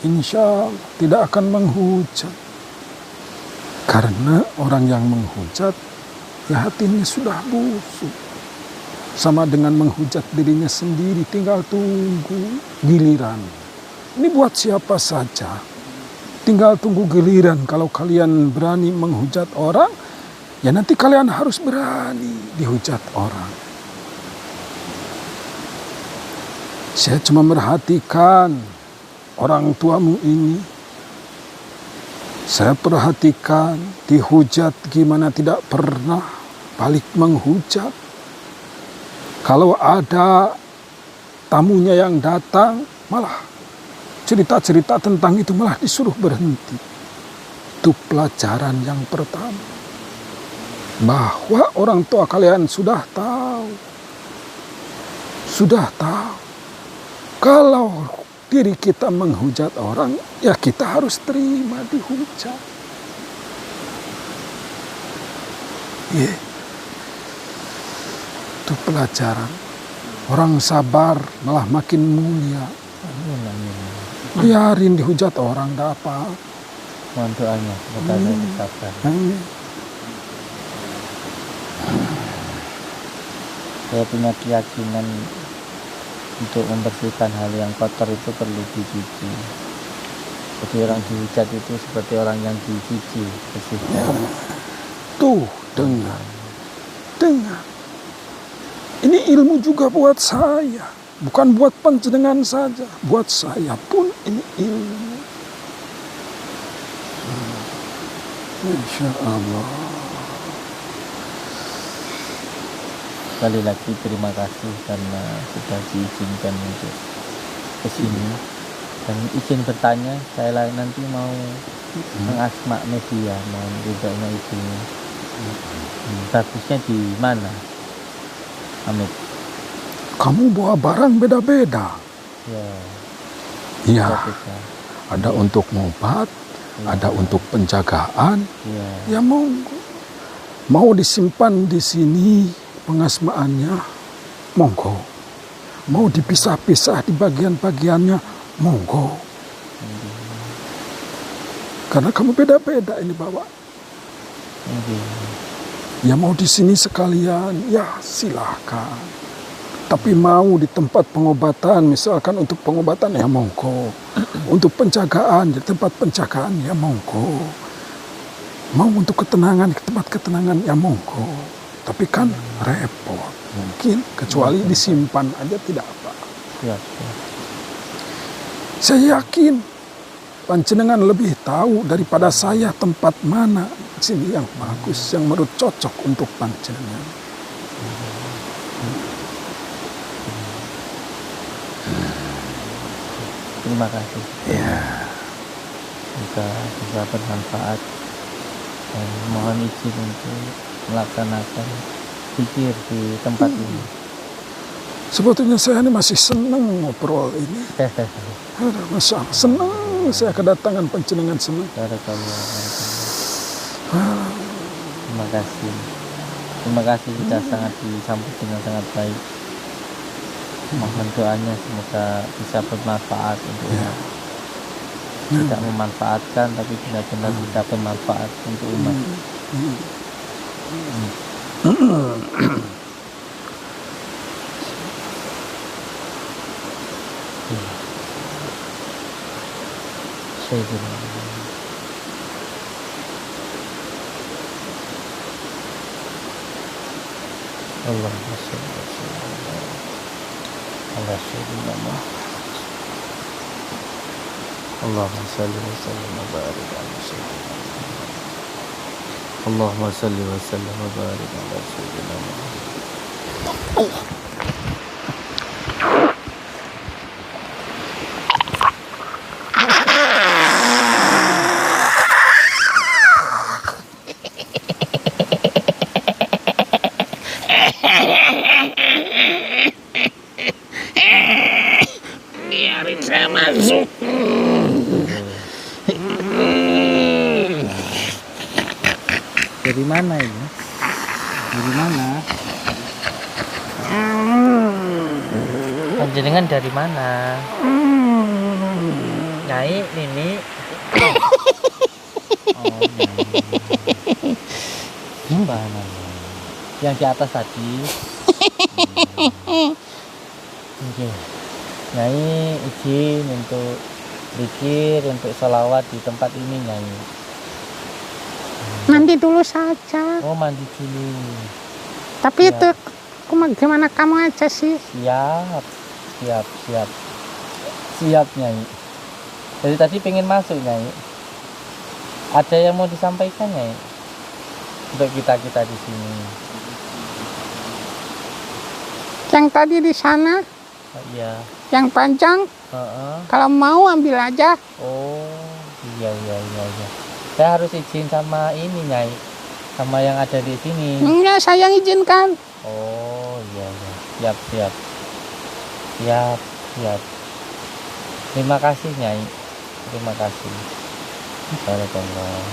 insya Allah tidak akan menghujat. Karena orang yang menghujat, ya hatinya sudah busuk. Sama dengan menghujat dirinya sendiri, tinggal tunggu giliran. Ini buat siapa saja. Tinggal tunggu giliran. Kalau kalian berani menghujat orang, ya nanti kalian harus berani dihujat orang. Saya cuma merhatikan orang tuamu ini. Saya perhatikan dihujat gimana tidak pernah balik menghujat. Kalau ada tamunya yang datang, malah cerita-cerita tentang itu malah disuruh berhenti. Itu pelajaran yang pertama. Bahwa orang tua kalian sudah tahu. Kalau diri kita menghujat orang, ya kita harus terima dihujat. Ya. Itu pelajaran. Orang sabar malah makin mulia. Biarin dihujat orang, tidak apa. Mohon doanya, semoga saya sabar. Saya punya keyakinan untuk membersihkan hal yang kotor itu perlu dicuci. Jadi orang dihujat itu seperti orang yang dicuci, bersihkan. Tuh, dengar. Ini ilmu juga buat saya. Bukan buat panjenengan saja. Buat saya pun ini ilmu. Insya Allah. Sekali lagi terima kasih karena sudah diizinkan untuk kesini. Dan izin bertanya, saya nanti mau mengasma media, mau ridhonya ibunya. Bagusnya di mana, Amit? Kamu bawa barang beda-beda. Ya, Iya, beda. ada untuk ngobat, ada untuk penjagaan. Ya, Ya monggo. Mau disimpan di sini pengasmaannya, monggo. Mau dipisah-pisah di bagian-bagiannya, monggo. Karena kamu beda-beda ini bawa. Ya mau di sini sekalian, ya silahkan. Tapi mau di tempat pengobatan, misalkan untuk pengobatan ya monggo. Untuk penjagaan, di tempat penjagaan ya monggo. Mau untuk ketenangan, di tempat ketenangan ya monggo. Tapi kan repot. Mungkin kecuali disimpan aja tidak apa. ya. Saya yakin panjenengan lebih tahu daripada saya tempat mana sini yang bagus, yang menurut cocok untuk panjenengan. Terima kasih. Ya. Semoga bisa bermanfaat. Dan mohon izin untuk melaksanakan zikir di tempat ini. Sebetulnya saya ini masih senang ngobrol ini. Aduh, Masya Allah, senang saya kedatangan panjenengan, senang. Barakallah. Terima kasih. Terima kasih sudah sangat disambut dengan sangat baik. Mohon doanya semoga bisa bermanfaat untuk umat. Tidak memanfaatkan tapi benar-benar bisa bermanfaat untuk umat. Sayyidina Allahumma shalli wa sallim ala sayyidina Muhammad. Allahumma salli wa sallim wa barik ala sayyidina Muhammad. Allahumma salli wa sallim wa barik ala sayyidina Muhammad. Biarin saya masuk. Dari mana ini? Dari mana? Panjenengan dari mana? Nyai, Nini. Oh, Nyai. Mbak Nani. Yang di atas tadi. Oke. Nyai izin untuk zikir, untuk sholawat di tempat ini, Nyai. Mandi dulu saja. Oh, mandi dulu. Tapi Ya. itu gimana kamu aja sih? Siap, Nyai. Dari tadi pengen masuk, Nyai. Ada yang mau disampaikan, Nyai? Untuk kita di sini. Yang tadi di sana, Oh, iya. yang panjang, Heeh. kalau mau ambil aja. Oh, iya. Saya harus izin sama ini, Nyai. Sama yang ada di sini. Enggak, saya yang izinkan. Oh, iya. Siap. Terima kasih Nyai. Terima kasih. Barakallah.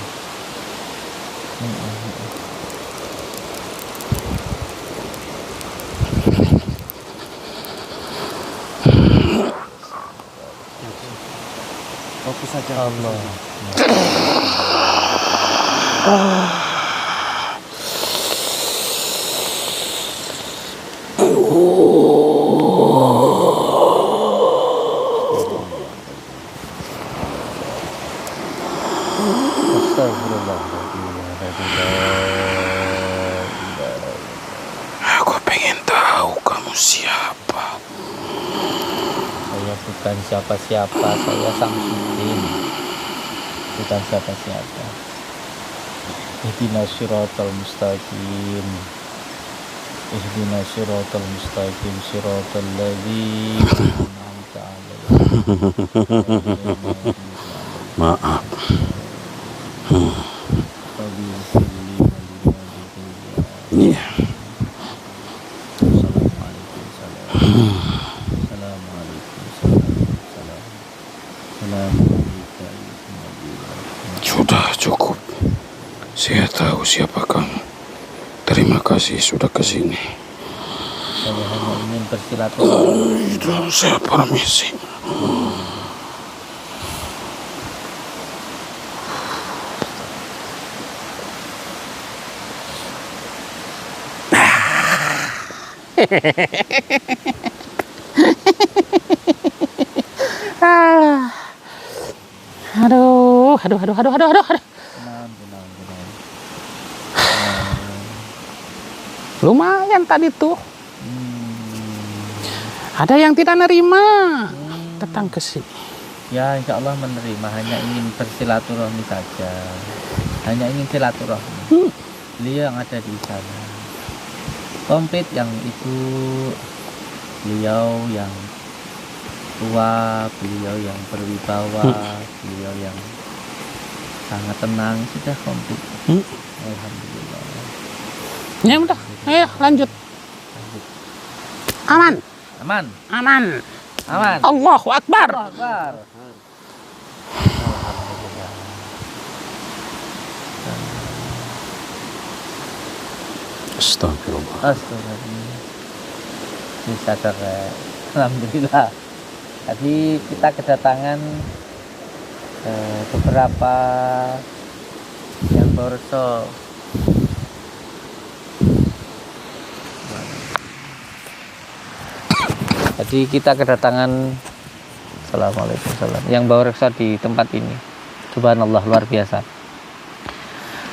Fokus saja. Allah. Aku pengen tahu kamu siapa. Saya bukan siapa-siapa, saya Samsudin. Bukan siapa-siapa. Ihdinas siratal mustaqim. Ihdinas siratal mustaqim, siratal ladzina an'amta 'alaihim. Maaf. Iya. Sudah cukup. Saya tahu siapa kamu. Terima kasih sudah kesini. Saya hanya ingin bersilaturahmi. Saya permisi. Aduh, aduh, aduh, aduh, aduh, aduh, aduh. Lumayan tadi tuh. Ada yang tidak nerima datang ke sini. Ya insya Allah menerima, hanya ingin bersilaturahmi saja. Hanya ingin silaturahmi. Beliau yang ada di sana. Komplit yang ibu, beliau yang tua, beliau yang berwibawa, beliau yang sangat tenang, sudah komplit. Alhamdulillah. Ya udah, ayo lanjut. Aman, Aman, aman. aman. Allahu Akbar. Allahu Akbar. Astagfirullah. Astagfirullah. Bisa keren. Alhamdulillah. Tadi kita kedatangan beberapa yang borso. Jadi kita kedatangan Assalamualaikum salam yang bawa reksa di tempat ini. Subhanallah, luar biasa.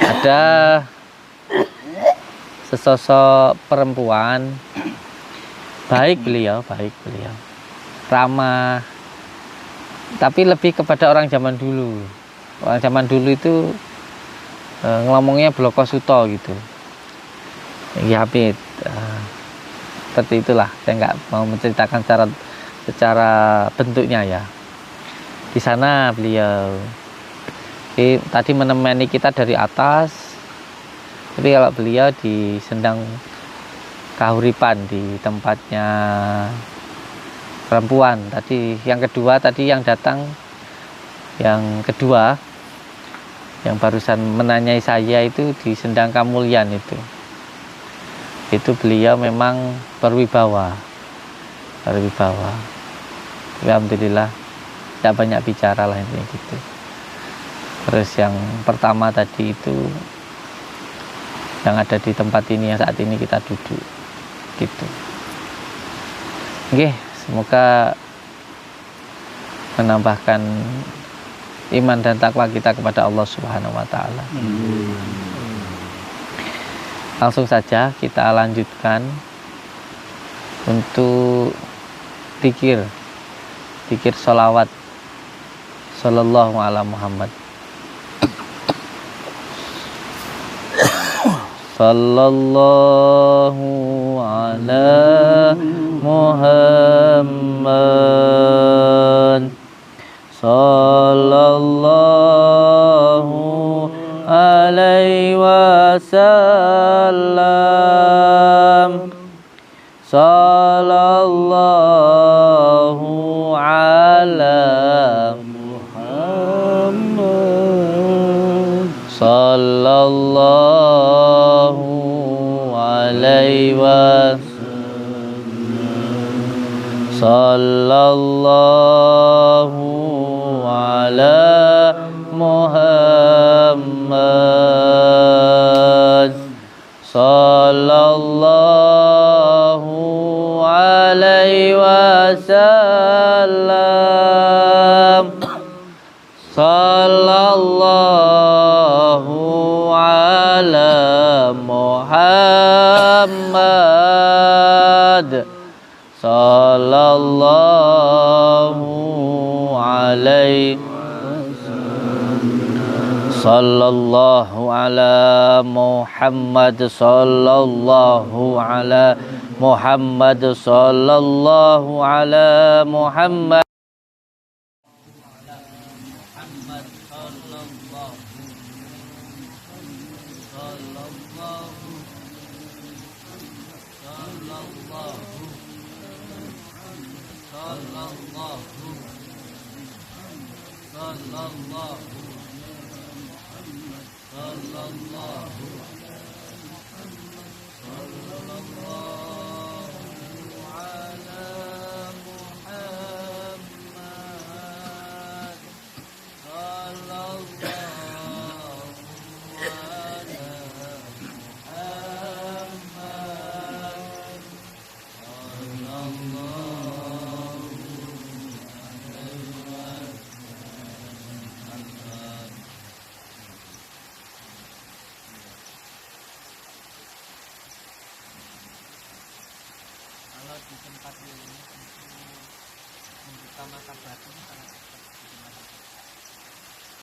Ada sesosok perempuan, baik beliau, ramah, tapi lebih kepada orang zaman dulu. Orang zaman dulu itu ngomongnya blokosuto gitu. Ya Habib, seperti itulah. Saya nggak mau menceritakan secara bentuknya ya. Di sana beliau tadi menemani kita dari atas. Tapi kalau beliau di Sendang Kahuripan di tempatnya perempuan. Tadi yang kedua tadi yang datang yang kedua yang barusan menanyai saya itu di Sendang Kamulyan itu beliau memang berwibawa. Alhamdulillah tidak banyak bicara lah intinya gitu. Terus yang pertama tadi itu yang ada di tempat ini yang saat ini kita duduk gitu. Oke, semoga menambahkan iman dan takwa kita kepada Allah Subhanahu wa taala. Langsung saja kita lanjutkan untuk zikir sholawat sallallahu ala Muhammad. Sallallahu ala Muhammad. Sallallahu alaihi wasallam. Sallallahu ala sallallahu alaihi wasallam. Sallallahu ala Muhammad. Sallallahu alaihi wasallam. Sallallahu ala Muhammad. Sallallahu alaihi sallallahu ala Muhammad. Sallallahu ala Muhammad. Sallallahu ala Muhammad. Kalau di tempat ini membuka mata batin sangat